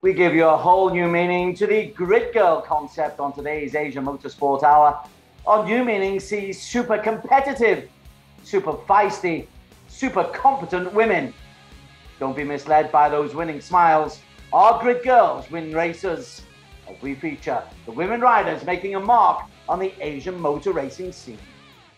We give you a whole new meaning to the grid girl concept on today's Asia Motorsports Hour. Our new meaning sees super competitive, super feisty, super competent women. Don't be misled by those winning smiles. Our grid girls win races. As we feature the women riders making a mark on the Asian motor racing scene.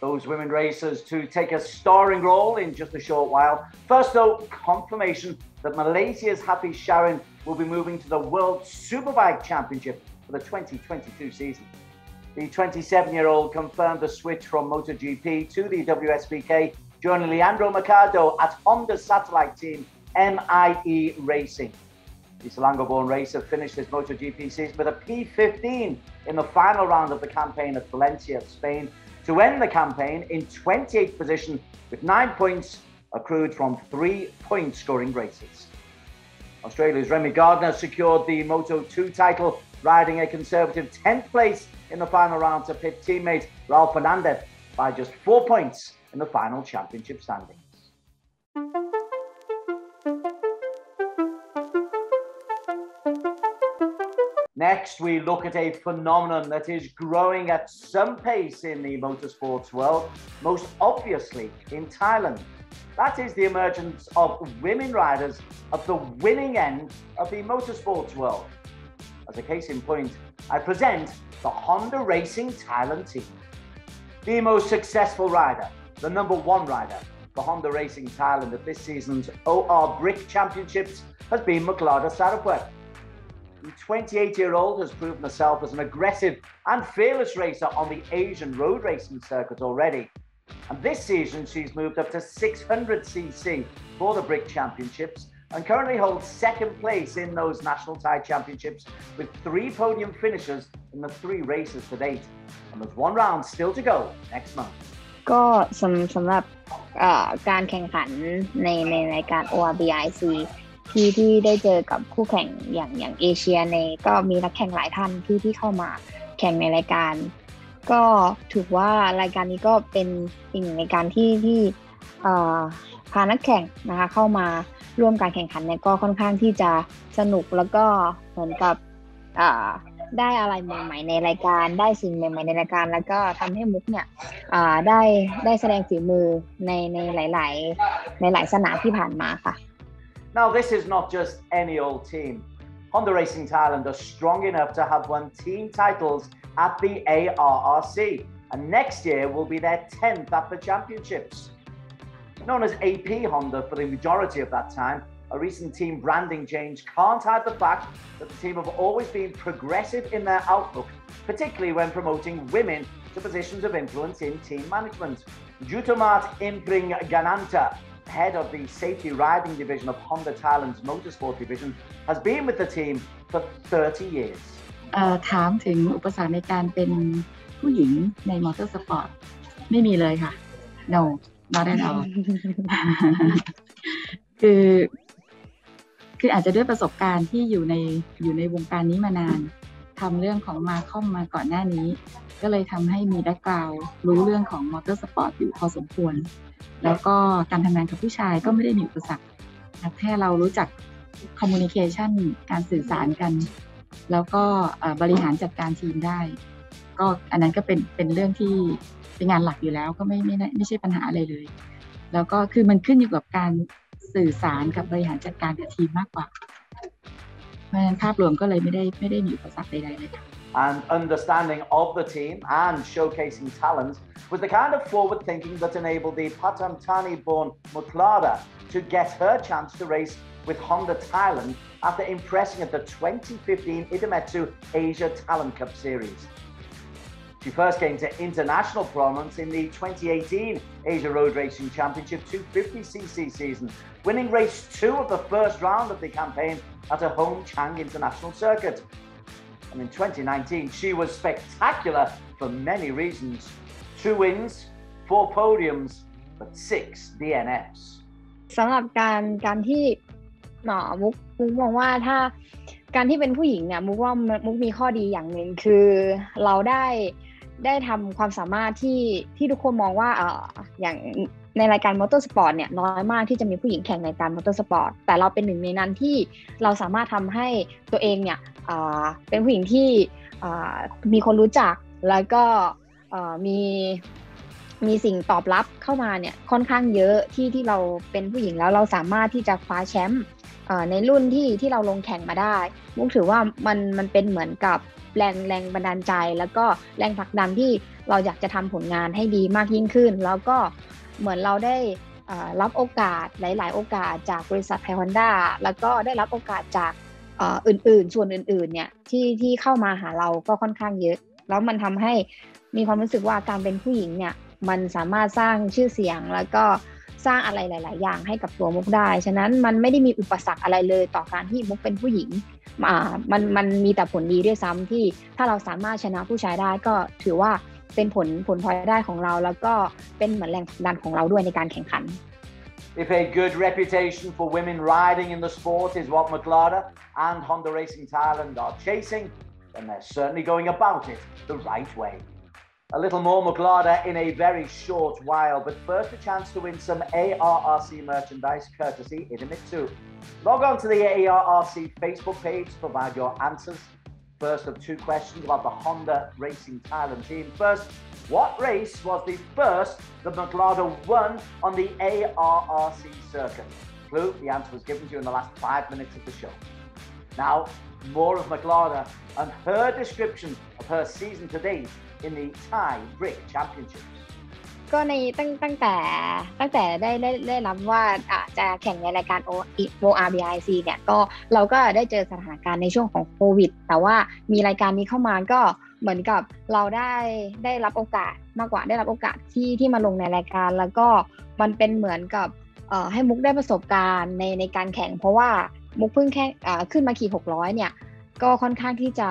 Those women racers to take a starring role in just a short while. First though, confirmation that Malaysia's Happy Sharon will be moving to the World Superbike Championship for the 2022 season. The 27-year-old confirmed the switch from MotoGP to the WSBK, joining Leandro Mercado at Honda's satellite team, MIE Racing. The Selangor-born racer finished his MotoGP season with a P15 in the final round of the campaign at Valencia, Spain, to end the campaign in 28th position with 9 points accrued from 3 point-scoring races. Australia's Remy Gardner secured the Moto2 title, riding a conservative 10th place in the final round to pit teammate Raul Fernando by just 4 points in the final championship standings. Next, we look at a phenomenon that is growing at some pace in the motorsports world, most obviously in Thailand. That is the emergence of women riders at the winning end of the motorsports world. As a case in point, I present the Honda Racing Thailand team. The most successful rider, the #1 rider for Honda Racing Thailand at this season's OR Brick Championships has been Muklada Sarapuech. The 28-year-old has proven herself as an aggressive and fearless racer on the Asian road racing circuit already. And this season, she's moved up to 600cc for the Brick Championships and currently holds second place in those National Thai Championships with 3 podium finishes in the 3 races to date. And there's 1 round still to go next month. ก็สำหรับการแข่งขันในรายการ ARRC ที่ได้เจอกับคู่แข่งอย่างเอเชียก็มีนักแข่งหลายท่านที่เข้ามาแข่งในรายการก็ถือว่ารายการนี้ก็เป็นอีกหนึ่งรายการที่พานักแข่งนะคะเข้ามาร่วมการแข่งขันก็ค่อนข้างที่จะสนุกแล้วก็เหมือนกับได้อะไรใหม่ๆในรายการได้สิ่งใหม่ๆในรายการแล้วก็ทำให้มุกเนี่ยได้แสดงฝีมือในหลายสนามที่ผ่านมาค่ะ Now, this is not just any old team. Honda Racing Thailand are strong enough to have won team titles at the ARRC, and next year will be their 10th at the championships. Known as AP Honda for the majority of that time, a recent team branding change can't hide the fact that the team have always been progressive in their outlook, particularly when promoting women to positions of influence in team management. Jutomat Impring Gananta, head of the safety riding division of Honda Thailand's motorsport division, has been with the team for 30 years. ถามถึงอุปสรรคในการเป็นผู้หญิงในมอเตอร์สปอร์ตไม่มีเลยค่ะ no not at all คืออาจจะด้วยประสบการณ์ที่อยู่ในวงการนี้มานานทำเรื่องของมาคอมมาก่อนหน้านี้ก็เลยทำให้มีแบ็คกราวด์รู้เรื่องของมอเตอร์สปอร์ตอยู่พอสมควรแล้วก็การทำงานกับผู้ชายก็ไม่ได้มีอุปสรรคแค่เรารู้จักคอมมูนิเคชันการสื่อสารกันแล้วก็บริหารจัดการทีมได้ก็อันนั้นก็เป็นเรื่องที่เป็นงานหลักอยู่แล้วก็ไม่ใช่ปัญหาอะไรเลยแล้วก็คือมันขึ้นอยู่กับการสื่อสารกับบริหารจัดการกับทีมมากกว่าเพราะฉะนั้นภาพรวมก็เลยไม่ได้มีอุปสรรคใดๆเลยค่ะ And understanding of the team and showcasing talent was the kind of forward thinking that enabled the Pathum Thani-born Muklada to get her chance to race with Honda Thailand after impressing at the 2015 Idemitsu Asia Talent Cup Series. She first came to international prominence in the 2018 Asia Road Racing Championship 250cc season, winning race 2 of the first round of the campaign at her home Chang International Circuit. And in 2019, she was spectacular for many reasons. 2 wins, 4 podiums, but 6 DNFs. สำหรับการที่มุกมองว่าถ้าการที่เป็นผู้หญิงเนี่ยมุกว่ามุกมีข้อดีอย่างหนึ่งคือเราได้ทำความสามารถที่ทุกคนมองว่า อย่างในรายการมอเตอร์สปอร์ตเนี่ยน้อยมากที่จะมีผู้หญิงแข่งในการมอเตอร์สปอร์ตแต่เราเป็นหนึ่งในนั้นที่เราสามารถทำให้ตัวเองเนี่ยเป็นผู้หญิงที่มีคนรู้จักแล้วก็มีสิ่งตอบรับเข้ามาเนี่ยค่อนข้างเยอะที่เราเป็นผู้หญิงแล้วเราสามารถที่จะคว้าแชมป์ในรุ่นที่เราลงแข่งมาได้มุกถือว่ามันเป็นเหมือนกับแรงบันดาลใจแล้วก็แรงผลักดันที่เราอยากจะทำผลงานให้ดีมากยิ่งขึ้นแล้วก็เหมือนเราได้รับโอกาสหลายๆโอกาสจากบริษัทไทยฮอนด้าแล้วก็ได้รับโอกาสจากอื่นๆส่วนอื่นๆเนี่ยที่เข้ามาหาเราก็ค่อนข้างเยอะแล้วมันทำให้มีความรู้สึกว่าการเป็นผู้หญิงเนี่ยมันสามารถสร้างชื่อเสียงแล้วก็สร้างอะไรหลายๆอย่างให้กับตัวมุกได้ฉะนั้นมันไม่ได้มีอุปสรรคอะไรเลยต่อการที่มุกเป็นผู้หญิงมันมีแต่ผลดีด้วยซ้ำที่ถ้าเราสามารถชนะผู้ชายได้ก็ถือว่าเป็นผลพลอยได้ของเราแล้วก็เป็นเหมือนแรงผลักดันของเราด้วยในการแข่งขัน If a good reputation for women riding in the sport is what Muklada and Honda Racing Thailand are chasing, then they're certainly going about it the right way. A little more Muklada in a very short while, but first a chance to win some ARRC merchandise courtesy Idemitsu. Log on to the ARRC Facebook page to provide your answers. First of two questions about the Honda Racing Thailand team. First, what race was the first that Muklada won on the ARRC circuit? Clue, the answer was given to you in the last 5 minutes of the show. Now, more of Muklada and her description of her season to date in the Thai Brick Championship. ก็ในตั้งแต่ได้รับว่าจะแข่งในรายการ ORBIC เนี่ยก็เราก็ได้เจอสถานการณ์ในช่วงของโควิดแต่ว่ามีรายการนี้เข้ามาก็เหมือนกับเราได้รับโอกาสมากกว่าได้รับโอกาสที่มาลงในรายการแล้วก็มันเป็นเหมือนกับให้มุกได้ประสบการณ์ในการแข่งเพราะว่ามุกเพิ่งแค่ขึ้นมาขี่600เนี่ยก็ค่อนข้างที่จะ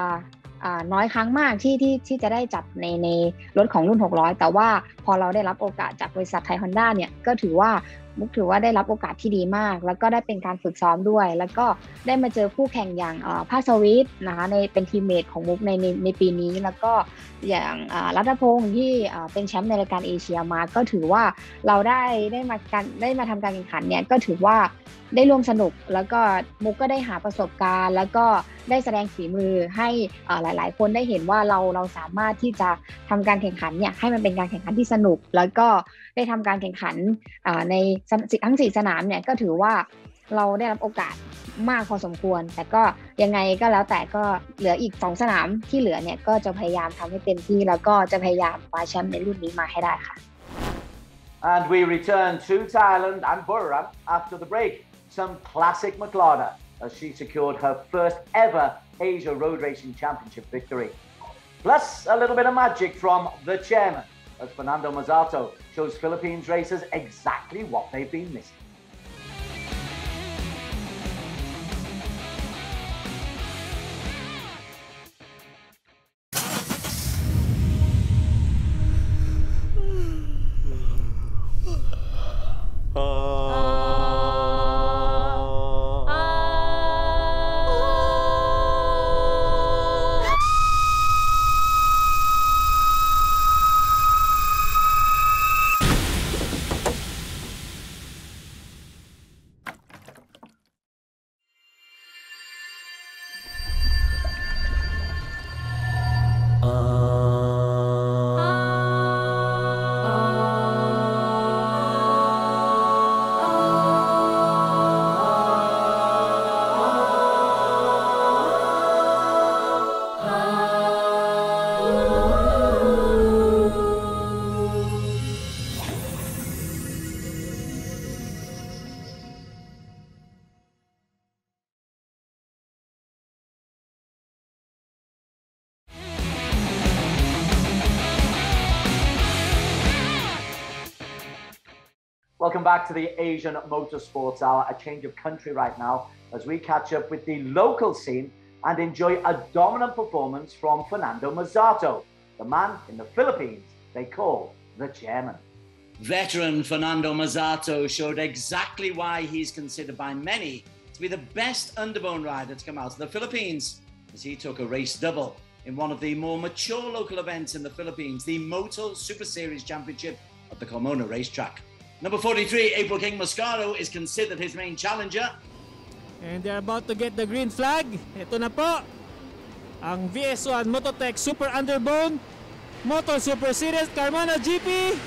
น้อยครั้งมากที่จะได้จับในรถของรุ่น600แต่ว่าพอเราได้รับโอกาสจากบริษัทไทยฮอนด้าเนี่ยก็ถือว่าได้รับโอกาสที่ดีมากแล้วก็ได้เป็นการฝึกซ้อมด้วยแล้วก็ได้มาเจอคู่แข่งอย่างภาคสวิตนะคะเป็นทีมเมทของมุกในปีนี้แล้วก็อย่างรัตพงศ์ที่เป็นแชมป์ในรายการเอเชียมาก็ถือว่าเราได้มาทำการแข่งขันเนี่ยก็ถือว่าได้ร่วมสนุกแล้วก็มุกก็ได้หาประสบการณ์แล้วก็ได้แสดงฝีมือให้หลายๆคนได้เห็นว่าเราสามารถที่จะทำการแข่งขันเนี่ยให้มันเป็นการแข่งขันที่สนุกแล้วก็ได้ทำการแข่งขันในทั้ง4สนามเนี่ยก็ถือว่าเราได้รับโอกาสมากพอสมควรแต่ก็ยังไงก็แล้วแต่ก็เหลืออีก2สนามที่เหลือเนี่ยก็จะพยายามทำให้เต็มที่แล้วก็จะพยายามคว้าแชมป์ในรุ่นนี้มาให้ได้ค่ะ And we return to Thailand and Buriram after the break. Some classic Muklada as she secured her first ever Asia Road Racing Championship victory. Plus a little bit of magic from the chairman as Fernando Masato shows Philippines racers exactly what they've been missing. Welcome back to the Asian Motorsports Hour, a change of country right now as we catch up with the local scene and enjoy a dominant performance from Fernando Masato, the man in the Philippines they call the chairman. Veteran Fernando Masato showed exactly why he's considered by many to be the best underbone rider to come out of the Philippines, as he took a race double in one of the more mature local events in the Philippines, the Moto Super Series Championship at the Carmona racetrack. Number 43, April King Moscato, is considered his main challenger. And they're about to get the green flag. Ito na po ang VS1 Mototech Super Underbone Moto Super Series Carmona GP.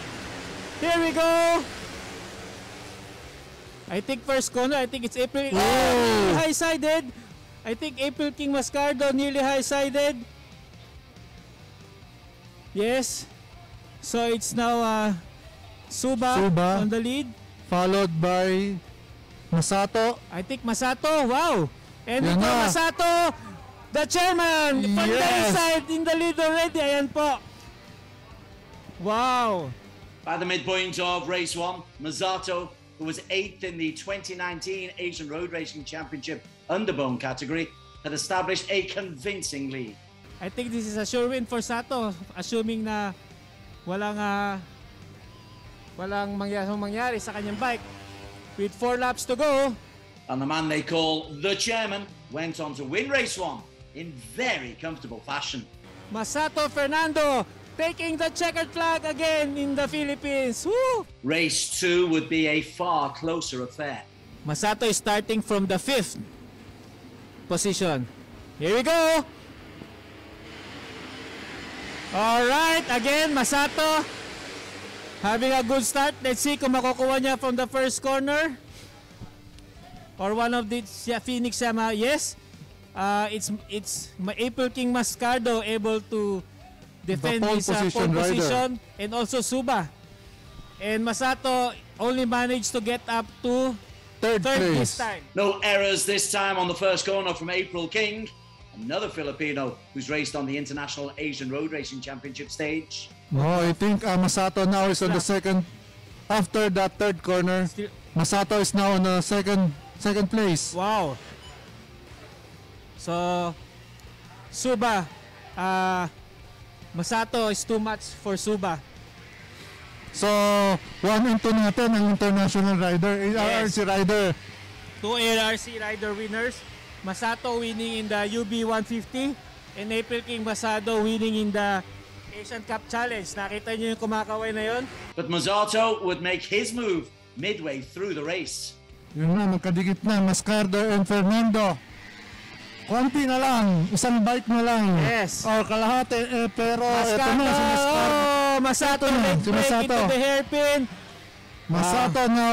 Here we go. I think first corner, I think it's April. Oh, high-sided. I think April King Moscato nearly high-sided. Yes. So it's now Suba on the lead. Followed by Masato. I think Masato. Wow. And ito Masato, the chairman, from the inside in the lead already. Ayan po. Wow. By the midpoint of race 1, Masato, who was 8th in the 2019 Asian Road Racing Championship Underbone category, had established a convincing lead. I think this is a sure win for Sato, assuming na walang mangyari sa kanyang bike. With 4 laps to go. And the man they call the chairman went on to win race 1 in very comfortable fashion. Masato Fernando taking the checkered flag again in the Philippines. Woo! Race 2 would be a far closer affair. Masato is starting from the 5th position. Here we go. All right, again Masato having a good start. Let's see kung makukuha niya from the first corner or one of the Phoenix Yamaha. Yes, it's April King Moscato able to defend his pole position, and also Suba. And Masato only managed to get up to third this time. No errors this time on the first corner from April King, another Filipino who's raced on the International Asian Road Racing Championship stage. No, I think Masato now is on the second. After that third corner, Masato is now on the second place. Wow. So Suba, Masato is too much for Suba. So 1 and 2 natin ang international rider, ARRC rider. 2 ARRC rider winners. Masato winning in the UB 150 and April King Masato winning in the Asian Cup Challenge. Nakita niyo yung kumakaway na yon? But Masato would make his move midway through the race. Yun na, magkadigit na, Moscato and Fernando. Konti na lang, isang bike na lang. Yes. Or kalahati, pero ito na si Moscato. Oh, Masato leg break into the hairpin. Masato na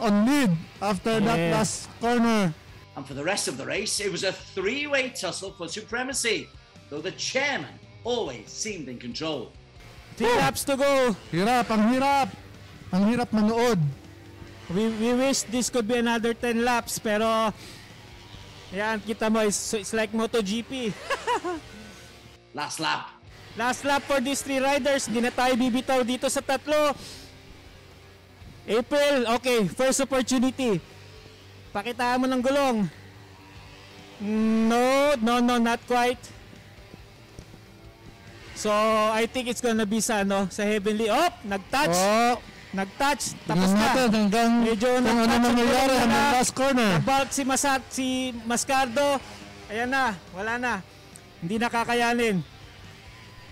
on lead after that last corner. And for the rest of the race, it was a 3-way tussle for supremacy, though the chairman always seemed in control. 3 laps to go. Hirap, ang hirap. Ang hirap manood. We wish this could be another 10 laps, pero yan, kita mo, it's like MotoGP. Last lap. Last lap for these 3 riders. Hindi na tayo bibitaw dito sa tatlo. April, okay, first opportunity. Pakitaan mo ng gulong. No, not quite. So, I think it's gonna be sa Heavenly. Oh, nag-touch. Oh. Nag-touch. Tapos na. Medyo ano nangyayari hanggang last corner. Nag-bulk si Moscato. Ayan na, wala na. Hindi nakakayanin.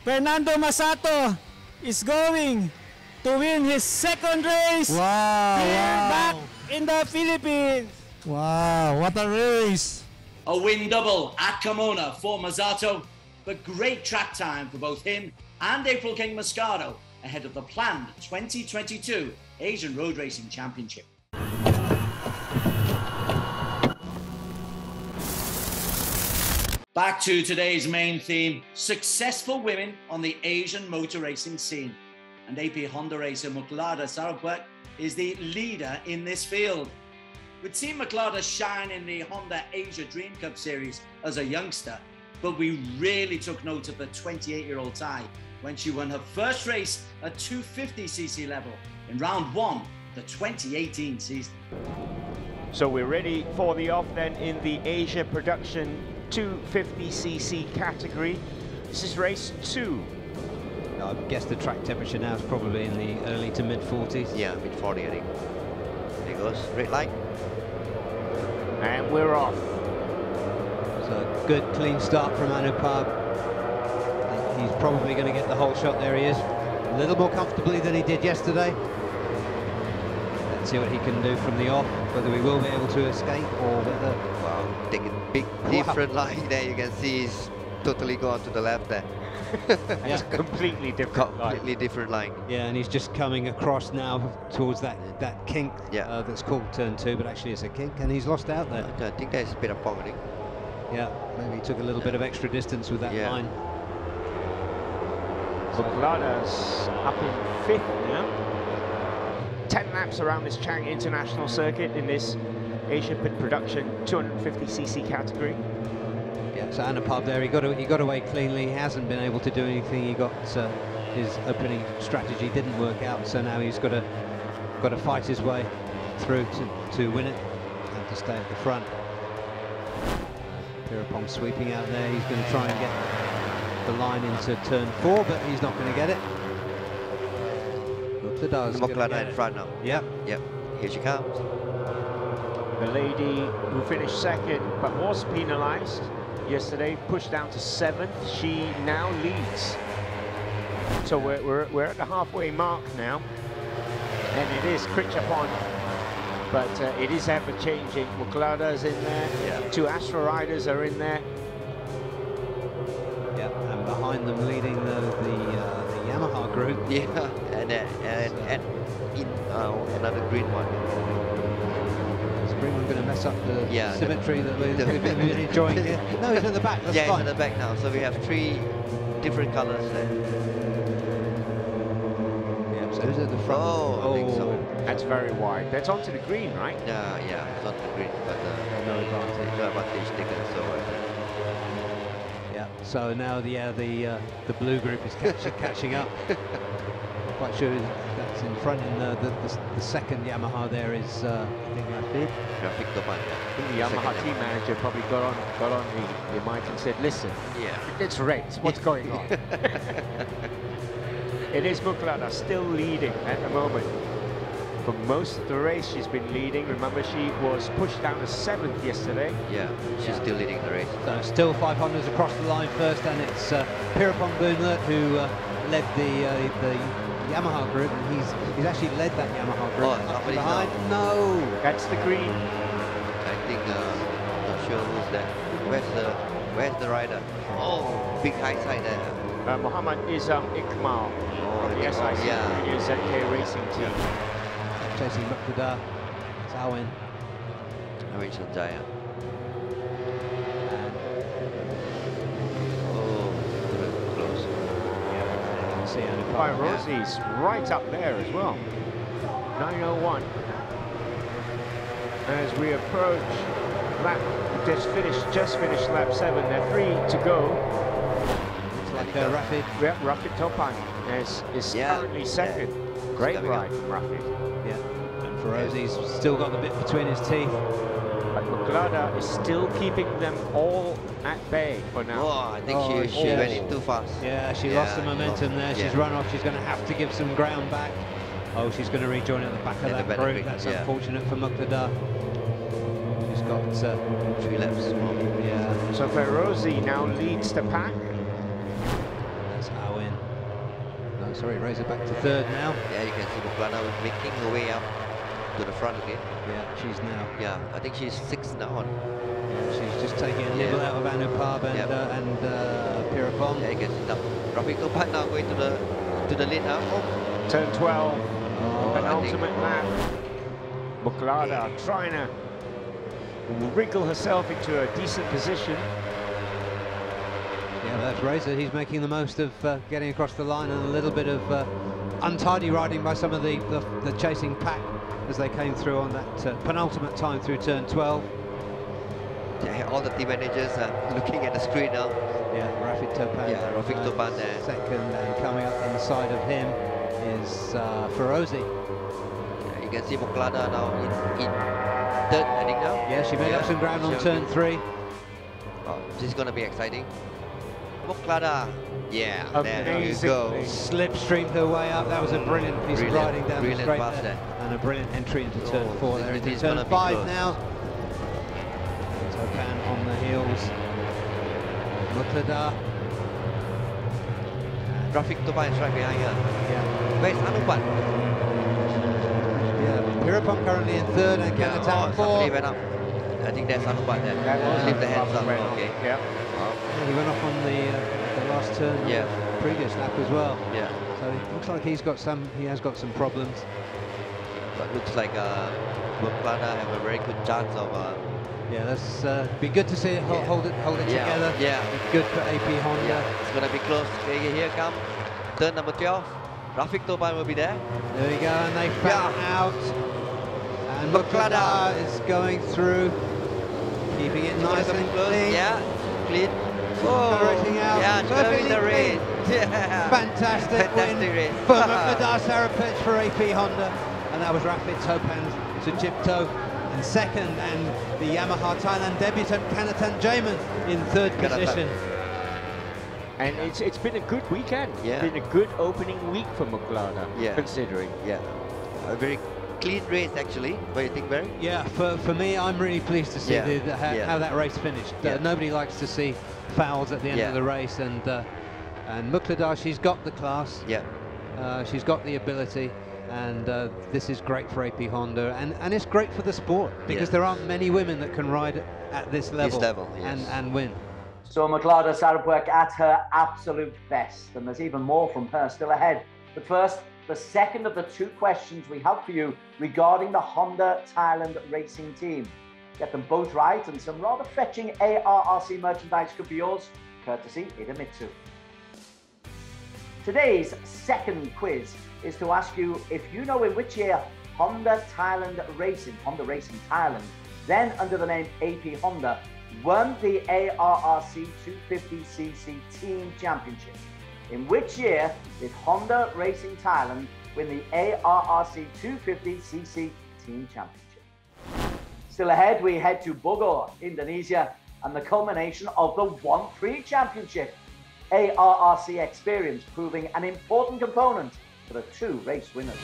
Fernando Masato is going to win his second race. Wow! Back in the Philippines. Wow, what a race! A win double at Carmona for Masato, but great track time for both him and April King Moscato ahead of the planned 2022 Asian Road Racing Championship. Back to today's main theme, successful women on the Asian motor racing scene. And AP Honda racer Muklada Sarapuech is the leader in this field. We'd seen Muklada shine in the Honda Asia Dream Cup Series as a youngster, but we really took note of the 28-year-old Thai when she won her first race at 250cc level in round 1 the 2018 season. So we're ready for the off then in the Asia Production 250cc category. This is race 2. I guess the track temperature now is probably in the early to mid 40s. Yeah, mid 40 I think. There it goes, red light. And we're off. So good clean start from Anupab. He's probably going to get the whole shot. There he is. a little more comfortably than he did yesterday. Let's see what he can do from the off, whether we will be able to escape or whether... Wow, taking big different line there. You can see he's totally gone to the left there. It's completely different different line. Yeah, and he's just coming across now towards that kink that's called turn 2, but actually it's a kink, and he's lost out there. I think there's a bit of ponging. Yeah, maybe he took a little bit of extra distance with that line. Muklada's up in 5th now. 10 laps around this Chang International Circuit in this Asia Pit Production 250cc category. Yeah, so Anupab there, he got away cleanly. He hasn't been able to do anything. He got his opening strategy didn't work out, so now he's got to fight his way through to win it and to stay at the front. Pierrepont sweeping out there. He's going to try and get the line into turn 4, but he's not going to get it. Muklada in front now. Yep. Here she comes. The lady who finished 2nd but was penalised yesterday, pushed down to 7th. She now leads. So we're at the halfway mark now, and it is Critchapon, but it is ever changing. Muklada's in there. 2 Astra riders are in there. Yeah, and behind them leading the Yamaha group. Yeah, and in another green one. Is Greenman going to mess up the symmetry that we've been really enjoying here? No, he's at the back. That's fine. He's at the back now. So we have 3 different colours there. Yeah, so who's at the front? I think so. That's very wide. That's onto the green, right? Yeah, it's onto the green, but no advantage taken. So. Yeah. So now the blue group is catching up. Quite sure that's in front. In the second Yamaha there is I think Rapid. I think the Yamaha team manager probably got on the mic and said, "Listen, it's race. What's going on?" It is Muklada still leading at the moment. For most of the race, she's been leading. Remember, she was pushed down to 7th yesterday. Yeah, she's still leading the race. So still 500s across the line first, and it's Pierrepont Boonlet who led the Yamaha group, and he's actually led that Yamaha group. Up behind. No, that's the green. I think not sure who's that. Where's the rider? Oh, big high side there. Muhammad is Iqmal from the SIC is ZK Racing team. Chasing Muklada, Zawin. Awin Sanjaya. Close. Faerozy's right up there as well. 9:01. As we approach lap, just finished lap 7. There are 3 to go. It's like Rapid. Yeah, Rapid Topan is currently 2nd. Great ride from Rapid. Yeah, and Faerozy's still got the bit between his teeth. But Muklada is still keeping them all at bay for now. Oh, I think she went in too fast. Yeah, she lost the momentum there. She's run off. She's going to have to give some ground back. Oh, she's going to rejoin at the back of that group. That's unfortunate for Muklada. She's got 3 laps more. Yeah. So Faerozy now leads the pack. That's Awin. No, sorry, raise it back to 3rd now. Yeah, you can see Muklada making her way up to the front again. Yeah, she's now. Yeah, I think she's 6th now on. Yeah, she's just taking a nibble out of Anupab and Pierrepont. Yeah, you can see now. Rafik Topan now going to the lead now. Oh. Turn 12. Penultimate lap. Muklada trying to wriggle herself into a decent position. Yeah, that's Razor. He's making the most of getting across the line, and a little bit of untidy riding by some of the chasing pack as they came through on that penultimate time through turn 12. Yeah, all the team managers are looking at the screen now. Yeah, Rafid Topan. Yeah, Rafik Topan there. 2nd, and coming up inside of him is Faerozy. Yeah, you can see Muklada now in 3rd, I think now. Yeah, she made up some ground on turn 3. Oh, this is going to be exciting. Muklada, there you go. Slipstreamed her way up. That was a brilliant piece of riding down the straight there. And a brilliant entry into turn 4 there. Into turn 5 now. Topan on the heels. Muklada. Rafik Topan is right behind her. Yeah, Where's Anupan? Yeah, Pirapong currently in third and Kanatan somebody fourth. went up. I think that's Anupan there. That was Leave the hands up. went off. Okay. Yeah. He went off on the last turn, Yeah. previous lap as well. Yeah. So it looks like he has got some problems. But looks like Muklada have a very good chance of. Yeah, that's be good to see it hold it together. Yeah. Good for AP Honda. Yeah. It's gonna be close. Okay, here come turn number 12. Rafik Toban will be there. There we go, and they fell out. And Muklada is going through, keeping it nice and clean. Yeah, clean. Accelerating out. Yeah, turning the race. Yeah. Fantastic win race. for Muklada Sarapuech for AP Honda. And that was Rafik Topan Suchipto in second, and the Yamaha Thailand debutant Kanatan Jamin in third position. And it's been a good weekend. Yeah. It's been a good opening week for Muklada, considering. Yeah. A very clean race, actually. What do you think, Barry? Yeah, for me, I'm really pleased to see how that race finished. Nobody likes to see fouls at the end of the race, and Muklada, she's got the class. Yeah. She's got the ability, and this is great for AP Honda, and it's great for the sport, because there aren't many women that can ride at this level, and win. So Muklada Sarapuech at her absolute best, and there's even more from her still ahead. But first, the second of the two questions we have for you regarding the Honda Thailand racing team. Get them both right, and some rather fetching ARRC merchandise could be yours, courtesy Idemitsu. Today's second quiz is to ask you if you know in which year Honda Racing Thailand, then under the name AP Honda, won the ARRC 250cc Team Championship. In which year did Honda Racing Thailand win the ARRC 250cc Team Championship? Still ahead, we head to Bogor, Indonesia, and the culmination of the 1-3 Championship. ARRC experience proving an important component for the two race winners.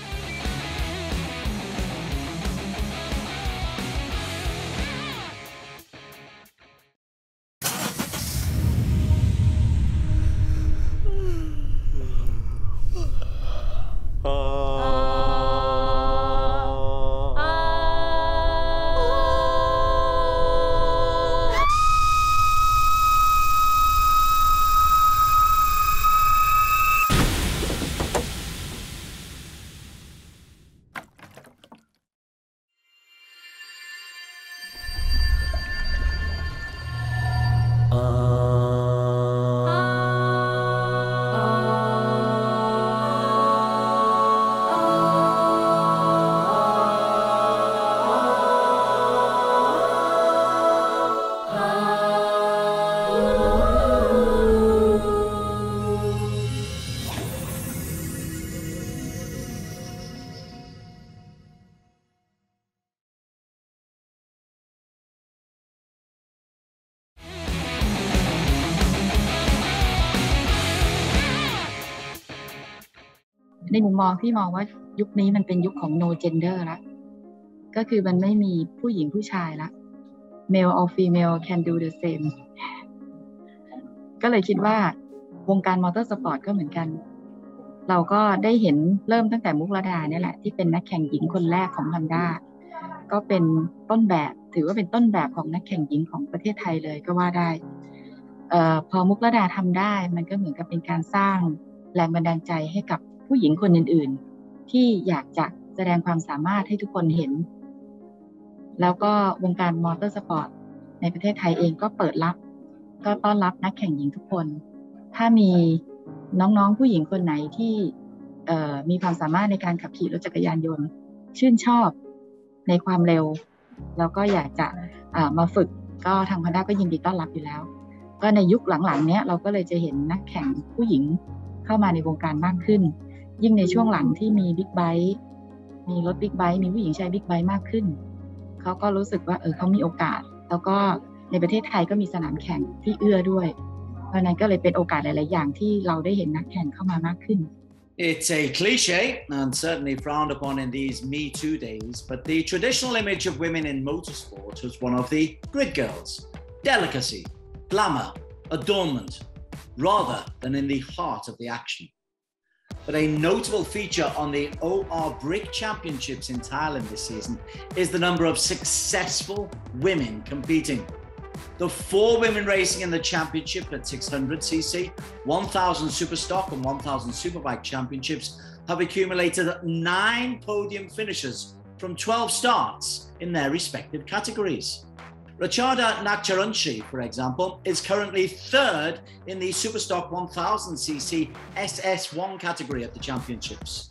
ในมุมมองที่มองว่ายุคนี้มันเป็นยุคของ no gender ละก็คือมันไม่มีผู้หญิงผู้ชายละ male or female can do the same ก็เลยคิดว่าวงการมอเตอร์สปอร์ตก็เหมือนกันเราก็ได้เห็นเริ่มตั้งแต่มุกลดาเนี่ยแหละที่เป็นนักแข่งหญิงคนแรกของ Honda ก็เป็นต้นแบบถือว่าเป็นต้นแบบของนักแข่งหญิงของประเทศไทยเลยก็ว่าได้พอมุกลดาทำได้มันก็เหมือนกับเป็นการสร้างแรงบันดาลใจให้กับผู้หญิงคนอื่นๆที่อยากจะแสดงความสามารถให้ทุกคนเห็นแล้วก็วงการมอเตอร์สปอร์ตในประเทศไทยเองก็เปิดรับก็ต้อนรับนักแข่งหญิงทุกคนถ้ามีน้องๆผู้หญิงคนไหนที่มีความสามารถในการขับขี่รถจักรยานยนต์ชื่นชอบในความเร็วแล้วก็อยากจะมาฝึกก็ทาง Honda ก็ยินดีต้อนรับอยู่แล้วก็ในยุคหลังๆเนี้ยเราก็เลยจะเห็นนักแข่งผู้หญิงเข้ามาในวงการมากขึ้นยิ่งในช่วงหลังที่มีบิ๊กไบค์มีรถบิ๊กไบค์มีผู้หญิงใช้บิ๊กไบค์มากขึ้นเขาก็รู้สึกว่าเขามีโอกาสแล้วก็ในประเทศไทยก็มีสนามแข่งที่เอื้อด้วยเพราะนั้นก็เลยเป็นโอกาสหลายๆอย่างที่เราได้เห็นนักแข่งเข้ามามากขึ้น It's a cliche and certainly frowned upon in these Me Too days, but the traditional image of women in motorsport was one of the grid girls, delicacy, glamour, adornment, rather than in the heart of the action. But a notable feature on the ARRC Championships in Thailand this season is the number of successful women competing. The 4 women racing in the championship at 600cc, 1000 Superstock and 1000 Superbike championships have accumulated 9 podium finishes from 12 starts in their respective categories. Rachada Nakcharanshi, for example, is currently 3rd in the Superstock 1000cc SS1 category at the championships.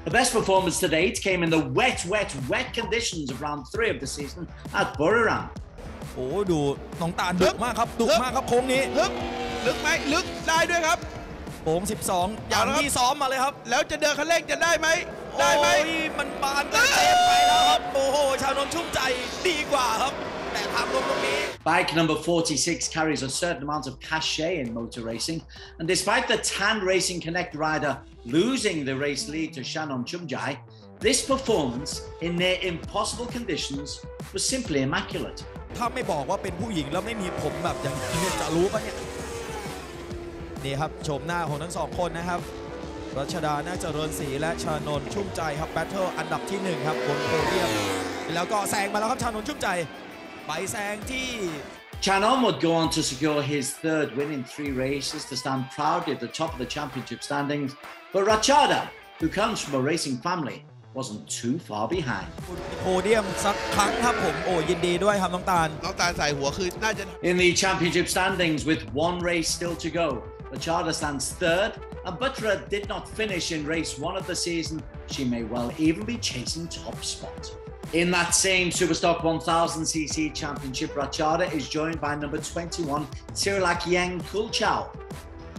The best performance to date came in the wet conditions of round 3 of the season at Buriram. โอ้ดูน้องตาลดุมากครับดุมากครับโค้งนี้ลึกไหมลึกได้ด้วยครับโค้ง12อย่างที่ซ้อมมาเลยครับแล้วจะเดินคันเร่งจะได้ไหมได้ไหมมันบานเต็มไปแล้วครับโอ้โหชาวนนท์ชุ่มใจดีกว่าครับแต่ทางลงตรงนี้ Bike number 46 carries a certain amount of cachet in motor racing, and despite the Tan Racing Connect rider losing the race lead to Shannon Chumjai, this performance in near impossible conditions was simply immaculate. ถ้าไม่บอกว่าเป็นผู้หญิงแล้วไม่มีผมแบบอย่างนี้จะรู้ปะเนี่ยนี่ครับโฉมหน้าของทั้ง2คนนะครับรัชดานาคเจริญศรีและชานนท์ชุ่มใจครับแบทเทิลอันดับที่1ครับบนโพเดียมแล้วก็แซงมาแล้วครับชานนท์ชุ่มใจไปแซงที่ Chanon would go on to secure his 3rd win in 3 races to stand proudly at the top of the championship standings, but Rachada, who comes from a racing family, wasn't too far behind. โพเดียมสักครั้งครับผมโอ้ยินดีด้วยครับน้องตาลใส่หัวคือน่าจะ In the championship standings with 1 race still to go, Rachada stands 3rd, and Buttra did not finish in race 1 of the season. She may well even be chasing top spot. In that same Superstock 1000cc championship, Rachada is joined by number 21, Sirilak Yang Kulchao.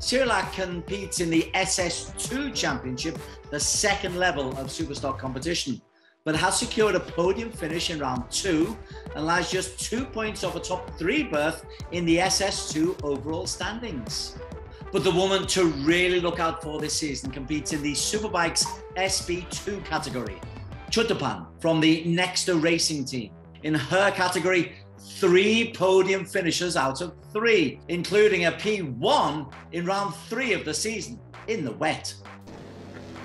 Sirilak competes in the SS2 championship, the 2nd level of Superstock competition, but has secured a podium finish in round 2 and lies just 2 points off a top 3 berth in the SS2 overall standings. But the woman to really look out for this season competes in the Superbikes SB2 category. Chutapan from the Nexter Racing team. In her category, 3 podium finishes out of 3, including a P1 in round 3 of the season in the wet.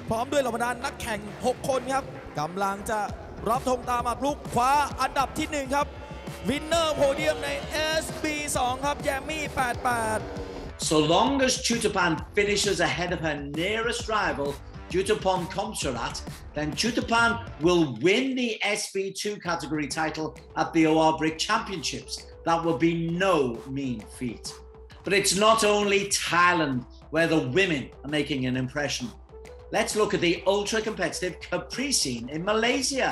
พร้อมด้วยเหล่าบรรดานักแข่ง6คนครับกำลังจะรับธงตามอับลุกคว้าอันดับที่1ครับวินเนอร์โพเดียมใน SB2 ครับแยมมี่88 So long as Chutapan finishes ahead of her nearest rival, Jutapon Komsarat, then Chutapan will win the SB2 category title at the ARRC Championships. That will be no mean feat. But it's not only Thailand where the women are making an impression. Let's look at the ultra-competitive Capri scene in Malaysia.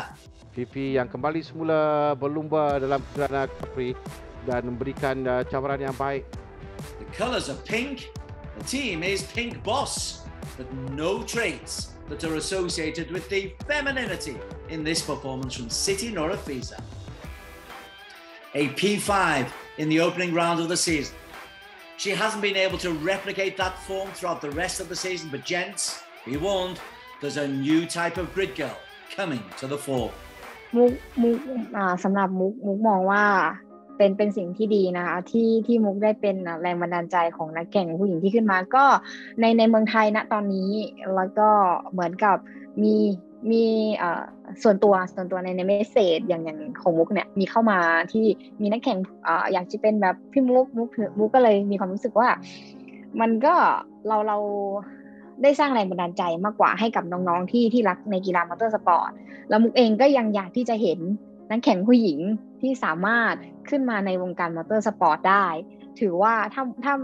PP yang kembali semula berlumba dalam kejuaraan Capri dan memberikan cabaran yang baik. The colours are pink, the team is Pink Boss, but no traits that are associated with the femininity in this performance from Siti Nurhafiza. A P5 in the opening round of the season. She hasn't been able to replicate that form throughout the rest of the season, but gents, be warned, there's a new type of grid girl coming to the fore. มุกสำหรับมุกมองว่าเป็นสิ่งที่ดีนะคะที่มุกได้เป็นแรงบันดาลใจของนักแข่งผู้หญิงที่ขึ้นมาก็ในเมืองไทยณตอนนี้แล้วก็เหมือนกับมีส่วนตัวในเมสเสจอย่างของมุกเนี่ยมีเข้ามาที่มีนักแข่งอยากจะเป็นแบบพี่มุกก็เลยมีความรู้สึกว่ามันก็เราได้สร้างแรงบันดาลใจมากกว่าให้กับน้องๆที่รักในกีฬามอเตอร์สปอร์ตแล้วมุกเองก็ยังอยากที่จะเห็นนักแข่งผู้หญิงที่สามารถขึ้นมาในวงการมอเตอร์สปอร์ตได้ถือว่า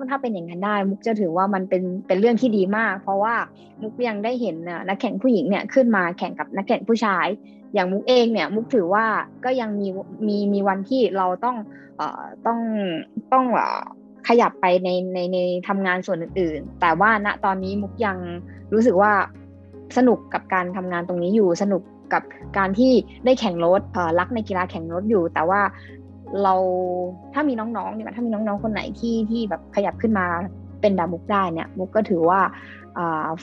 ถ้าเป็นอย่างนั้นได้มุกจะถือว่ามันเป็นเรื่องที่ดีมากเพราะว่ามุกยังได้เห็นนักแข่งผู้หญิงเนี่ยขึ้นมาแข่งกับนักแข่งผู้ชายอย่างมุกเองเนี่ยมุกถือว่าก็ยังมีวันที่เราต้องขยับไปในทำงานส่วนอื่นๆแต่ว่าณตอนนี้มุกยังรู้สึกว่าสนุกกับการทำงานตรงนี้อยู่สนุกกับการที่ได้แข่งรถรักในกีฬาแข่งรถอยู่แต่ว่าเราถ้ามีน้องๆเนี่ยถ้ามีน้องๆคนไหนที่แบบขยับขึ้นมาเป็นดามุกได้เนี่ยมุกก็ถือว่า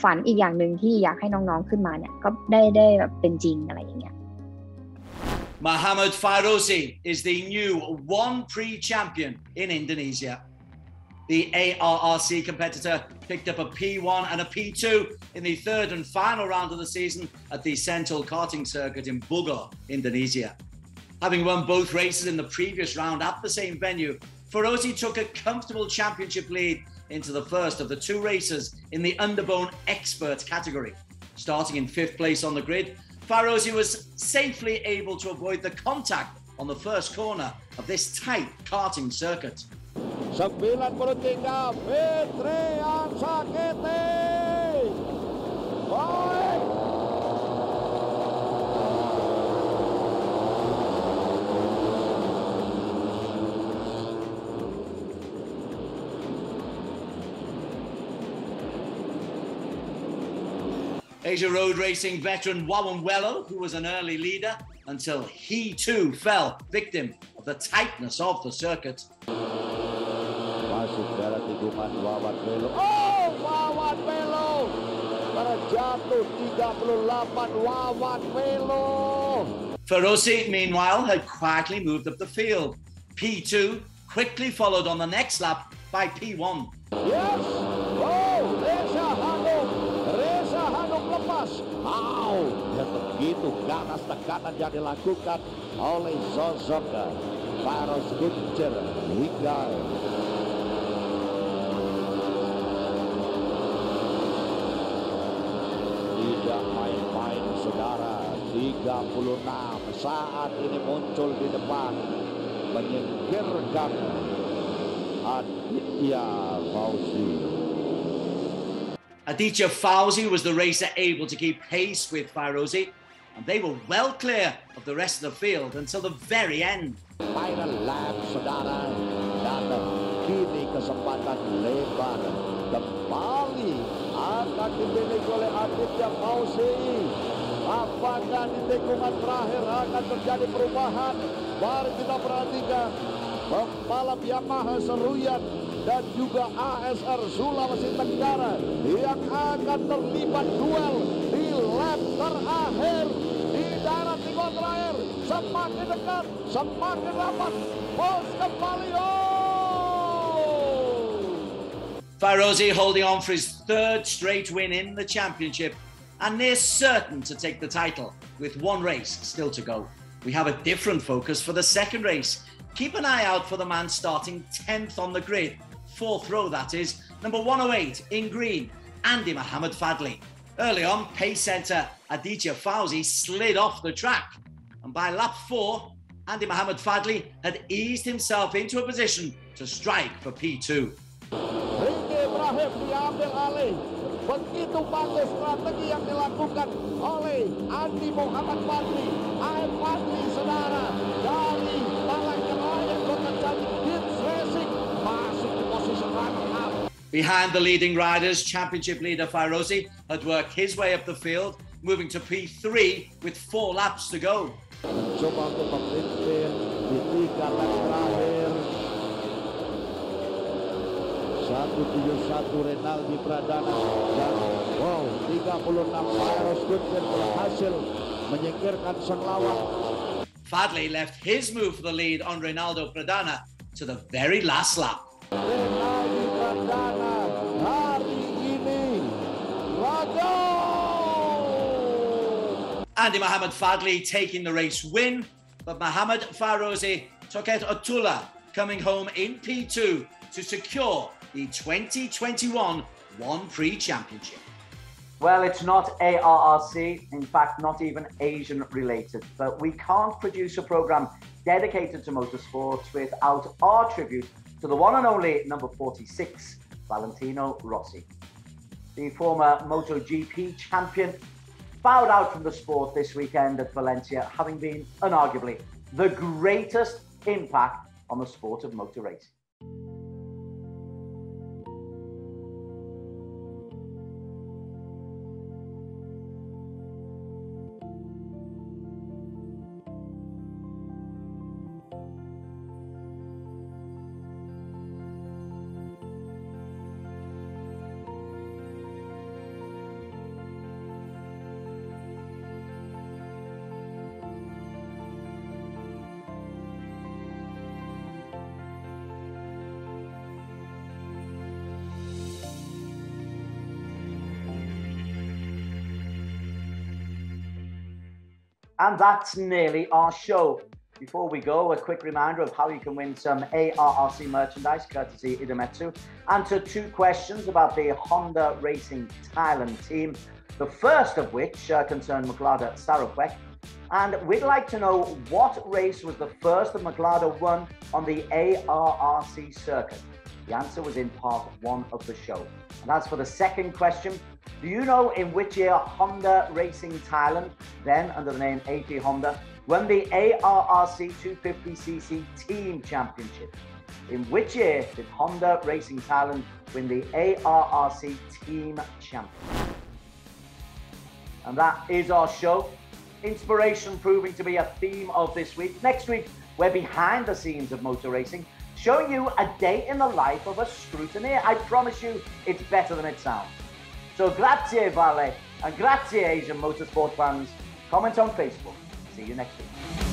ฝันอีกอย่างหนึ่งที่อยากให้น้องๆขึ้นมาเนี่ยก็ได้แบบเป็นจริงอะไรอย่างเงี้ย Faerozy is the new 1 Prix champion in Indonesia. The ARRC competitor picked up a P1 and a P2 in the third and final round of the season at the Central Karting Circuit in Bogor, Indonesia. Having won both races in the previous round at the same venue, Faerozy took a comfortable championship lead into the first of the two races in the underbone expert category. Starting in 5th place on the grid, Faerozy was safely able to avoid the contact on the first corner of this tight karting circuit. 93 Petrian Sakiti. Asia Road Racing veteran Wawan Wello, who was an early leader, until he too fell victim of the tightness of the circuit. Masuk dalam tikungan Wawan Wello. Oh, Wawan Wello! Terjatuh 38 Wawan Wello. Faerozy, meanwhile, had quietly moved up the field. P2 quickly followed on the next lap by P1. Yes! Oh, Reza Hanum lepas. Ya begitu ganas tekanan yang dilakukan oleh sosok Faerozy Guncer Wigar. Tidak main-main saudara. 36 saat ini muncul di depan menyingkirkan Aditya Faerozy. Aditya Faerozy was the racer able to keep pace with Faerozy, and they were well clear of the rest of the field until the very end. Final lap, saudara, dan kini kesempatan lebar kembali akan dimiliki oleh Aditya Faerozy. Apakah di tikungan terakhir akan terjadi perubahan? Mari kita perhatikan pembalap Yamaha Seruyan dan juga ASR Sulawesi Tenggara yang akan terlibat duel di lap terakhir di daerah tikungan terakhir. Semakin dekat, semakin rapat. Bos kembali. Faerozy holding on for his third straight win in the championship and near certain to take the title with one race still to go. We have a different focus for the second race. Keep an eye out for the man starting 10th on the grid, 4th row that is, number 108 in green, Andy Mohamed Fadli. Early on, pace centre Aditya Faerozy slid off the track, and by lap 4, Andy Mohamed Fadli had eased himself into a position to strike for P2. Begitu bagus strategi yang dilakukan oleh Andy Mohamed Fadli. Fadli saudara dari Palangkaraya Kota Jambi Hits Racing masuk di posisi runner-up. Behind the leading riders, championship leader Faerozy had worked his way up the field, moving to P3 with 4 laps to go. Mencoba untuk memimpin di 3 lap terakhir. 171 Renaldi Pradana dan 36 Faerozy Guncer berhasil menyingkirkan sang lawan. Fadli left his move for the lead on Ronaldo Pradana to the very last lap. Renaldi Pradana hari ini raja. Andy Mohamed Fadli taking the race win, but Mohamed Faerozy took out Atula, coming home in P2 to secure the 2021 One Prix Championship. Well, it's not ARRC, in fact, not even Asian related, but we can't produce a program dedicated to motorsports without our tribute to the one and only number 46, Valentino Rossi. The former MotoGP champion bowed out from the sport this weekend at Valencia, having been unarguably the greatest impact on the sport of motor racing. And that's nearly our show. Before we go, a quick reminder of how you can win some ARRC merchandise courtesy Idemitsu. Answer 2 questions about the Honda Racing Thailand team, the first of which concerned Muklada Sarapuech. And we'd like to know what race was the first that Muklada won on the ARRC circuit. The answer was in part 1 of the show. And as for the second question, do you know in which year Honda Racing Thailand, then under the name AP Honda, won the ARRC 250cc Team Championship? In which year did Honda Racing Thailand win the ARRC Team Championship? And that is our show. Inspiration proving to be a theme of this week. Next week, we're behind the scenes of motor racing, showing you a day in the life of a scrutineer. I promise you, it's better than it sounds. So grazie Vale, and grazie Asian Motorsport fans. Comment on Facebook. See you next week.